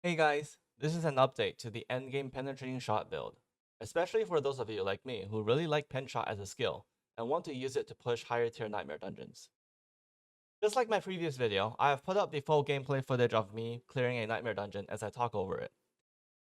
Hey guys, this is an update to the endgame penetrating shot build, especially for those of you like me who really like pen shot as a skill and want to use it to push higher tier nightmare dungeons. Just like my previous video, I have put up the full gameplay footage of me clearing a nightmare dungeon as I talk over it.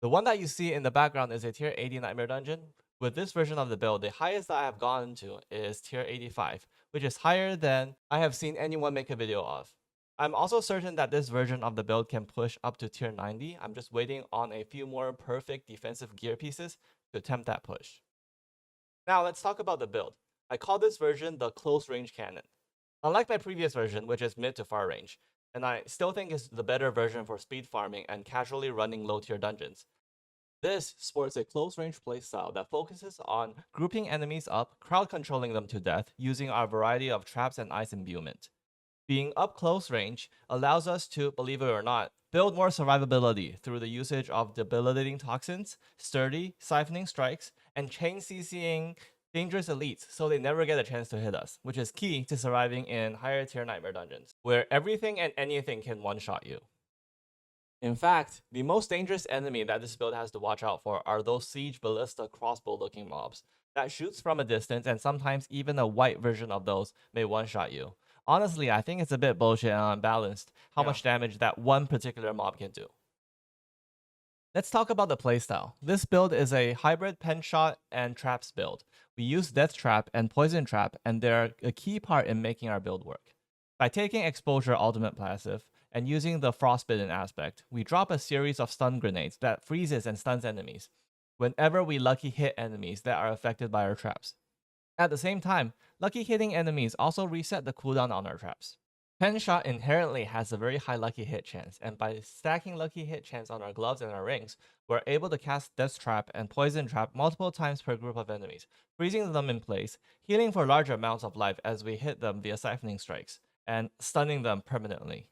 The one that you see in the background is a tier 80 nightmare dungeon. With this version of the build, the highest that I have gone to is tier 85, which is higher than I have seen anyone make a video of. I'm also certain that this version of the build can push up to tier 90. I'm just waiting on a few more perfect defensive gear pieces to attempt that push. Now let's talk about the build. I call this version the close range cannon. Unlike my previous version, which is mid to far range, and I still think is the better version for speed farming and casually running low tier dungeons, this sports a close-range playstyle that focuses on grouping enemies up, crowd-controlling them to death using our variety of traps and ice imbuement. Being up close range allows us to, believe it or not, build more survivability through the usage of debilitating toxins, sturdy, siphoning strikes, and chain CCing dangerous elites so they never get a chance to hit us, which is key to surviving in higher tier nightmare dungeons, where everything and anything can one-shot you. In fact, the most dangerous enemy that this build has to watch out for are those siege ballista crossbow looking mobs that shoots from a distance, and sometimes even a white version of those may one-shot you. Honestly, I think it's a bit bullshit and unbalanced how much damage that one particular mob can do. Let's talk about the playstyle. This build is a hybrid pen shot and traps build. We use death trap and poison trap, and they're a key part in making our build work. By taking exposure ultimate passive and using the frostbitten aspect, we drop a series of stun grenades that freezes and stuns enemies whenever we lucky hit enemies that are affected by our traps. At the same time, lucky hitting enemies also reset the cooldown on our traps. Pen shot inherently has a very high lucky hit chance, and by stacking lucky hit chance on our gloves and our rings, we're able to cast Death Trap and Poison Trap multiple times per group of enemies, freezing them in place, healing for large amounts of life as we hit them via siphoning strikes, and stunning them permanently.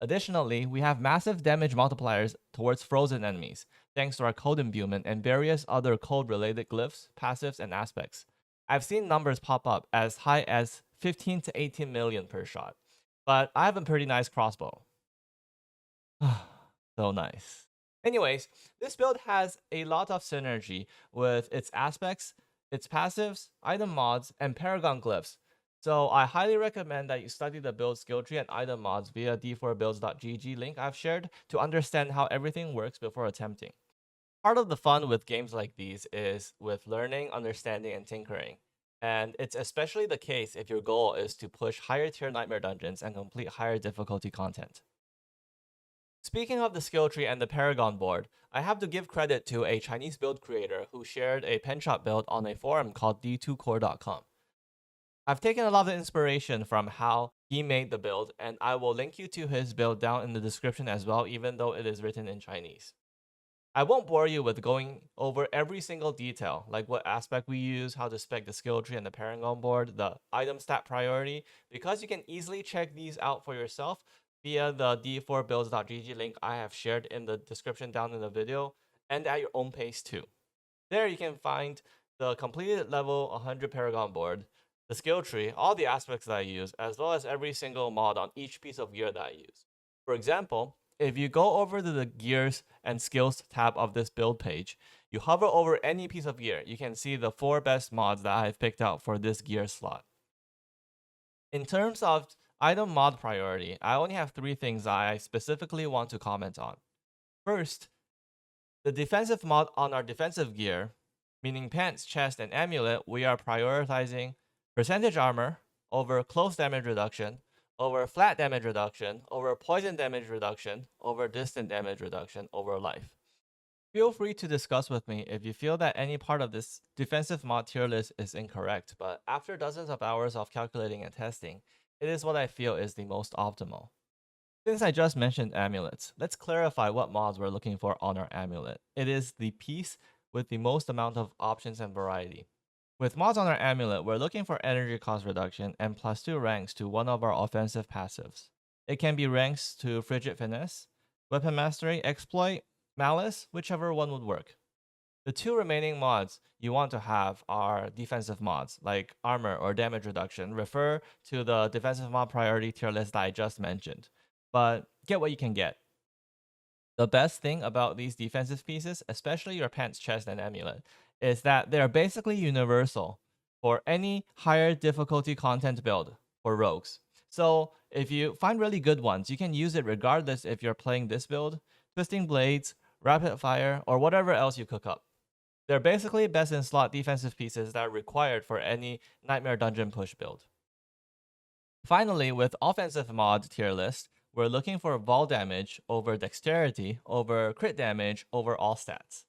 Additionally, we have massive damage multipliers towards frozen enemies, thanks to our code imbuement and various other code-related glyphs, passives, and aspects. I've seen numbers pop up as high as 15 to 18 million per shot, but I have a pretty nice crossbow. So nice. Anyways, this build has a lot of synergy with its aspects, its passives, item mods, and Paragon glyphs. So I highly recommend that you study the build skill tree and item mods via d4builds.gg link I've shared to understand how everything works before attempting. Part of the fun with games like these is with learning, understanding, and tinkering. And it's especially the case if your goal is to push higher tier nightmare dungeons and complete higher difficulty content. Speaking of the skill tree and the Paragon board, I have to give credit to a Chinese build creator who shared a penshot build on a forum called d2core.com. I've taken a lot of inspiration from how he made the build, and I will link you to his build down in the description as well, even though it is written in Chinese. I won't bore you with going over every single detail, like what aspect we use, how to spec the skill tree and the Paragon board, the item stat priority, because you can easily check these out for yourself via the d4builds.gg link I have shared in the description down in the video, and at your own pace too. There you can find the completed level 100 Paragon board, the skill tree, all the aspects that I use, as well as every single mod on each piece of gear that I use. For example, if you go over to the gears and skills tab of this build page, you hover over any piece of gear, you can see the 4 best mods that I've picked out for this gear slot. In terms of item mod priority, I only have 3 things I specifically want to comment on. First, the defensive mod on our defensive gear, meaning pants, chest, and amulet, we are prioritizing percentage armor over close damage reduction, over flat damage reduction, over poison damage reduction, over distant damage reduction, over life. Feel free to discuss with me if you feel that any part of this defensive mod tier list is incorrect, but after dozens of hours of calculating and testing, it is what I feel is the most optimal. Since I just mentioned amulets, let's clarify what mods we're looking for on our amulet. It is the piece with the most amount of options and variety. With mods on our amulet, we're looking for energy cost reduction and +2 ranks to one of our offensive passives. It can be ranks to Frigid Finesse, Weapon Mastery, Exploit, Malice, whichever one would work. The 2 remaining mods you want to have are defensive mods, like armor or damage reduction. Refer to the defensive mod priority tier list that I just mentioned. But get what you can get. The best thing about these defensive pieces, especially your pants, chest, and amulet, is that they're basically universal for any higher difficulty content build for rogues. So if you find really good ones, you can use it regardless if you're playing this build, twisting blades, rapid fire, or whatever else you cook up. They're basically best in slot defensive pieces that are required for any Nightmare Dungeon push build. Finally, with offensive mod tier list, we're looking for ball damage over dexterity over crit damage over all stats.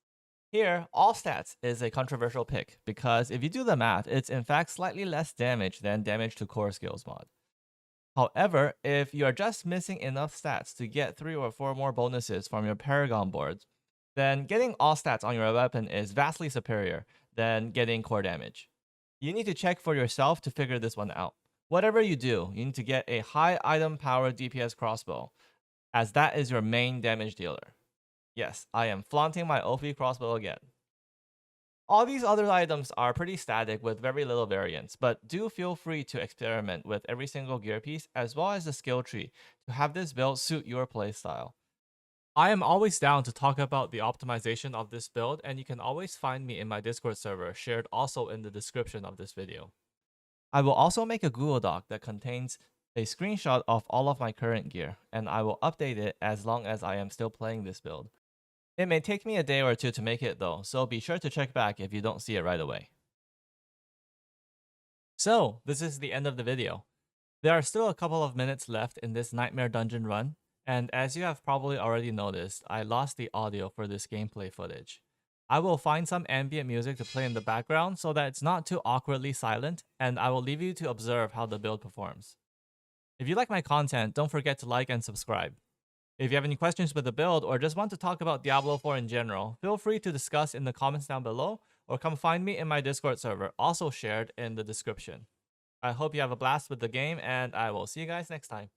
Here, all stats is a controversial pick because if you do the math, it's in fact slightly less damage than damage to core skills mod. However, if you are just missing enough stats to get 3 or 4 more bonuses from your Paragon boards, then getting all stats on your weapon is vastly superior than getting core damage. You need to check for yourself to figure this one out. Whatever you do, you need to get a high item powered DPS crossbow, as that is your main damage dealer. Yes, I am flaunting my OP crossbow again. All these other items are pretty static with very little variance, but do feel free to experiment with every single gear piece as well as the skill tree to have this build suit your playstyle. I am always down to talk about the optimization of this build, and you can always find me in my Discord server, shared also in the description of this video. I will also make a Google Doc that contains a screenshot of all of my current gear, and I will update it as long as I am still playing this build. It may take me a day or two to make it though, so be sure to check back if you don't see it right away. So, this is the end of the video. There are still a couple of minutes left in this Nightmare Dungeon run, and as you have probably already noticed, I lost the audio for this gameplay footage. I will find some ambient music to play in the background so that it's not too awkwardly silent, and I will leave you to observe how the build performs. If you like my content, don't forget to like and subscribe. If you have any questions with the build or just want to talk about Diablo 4 in general, feel free to discuss in the comments down below or come find me in my Discord server, also shared in the description. I hope you have a blast with the game, and I will see you guys next time.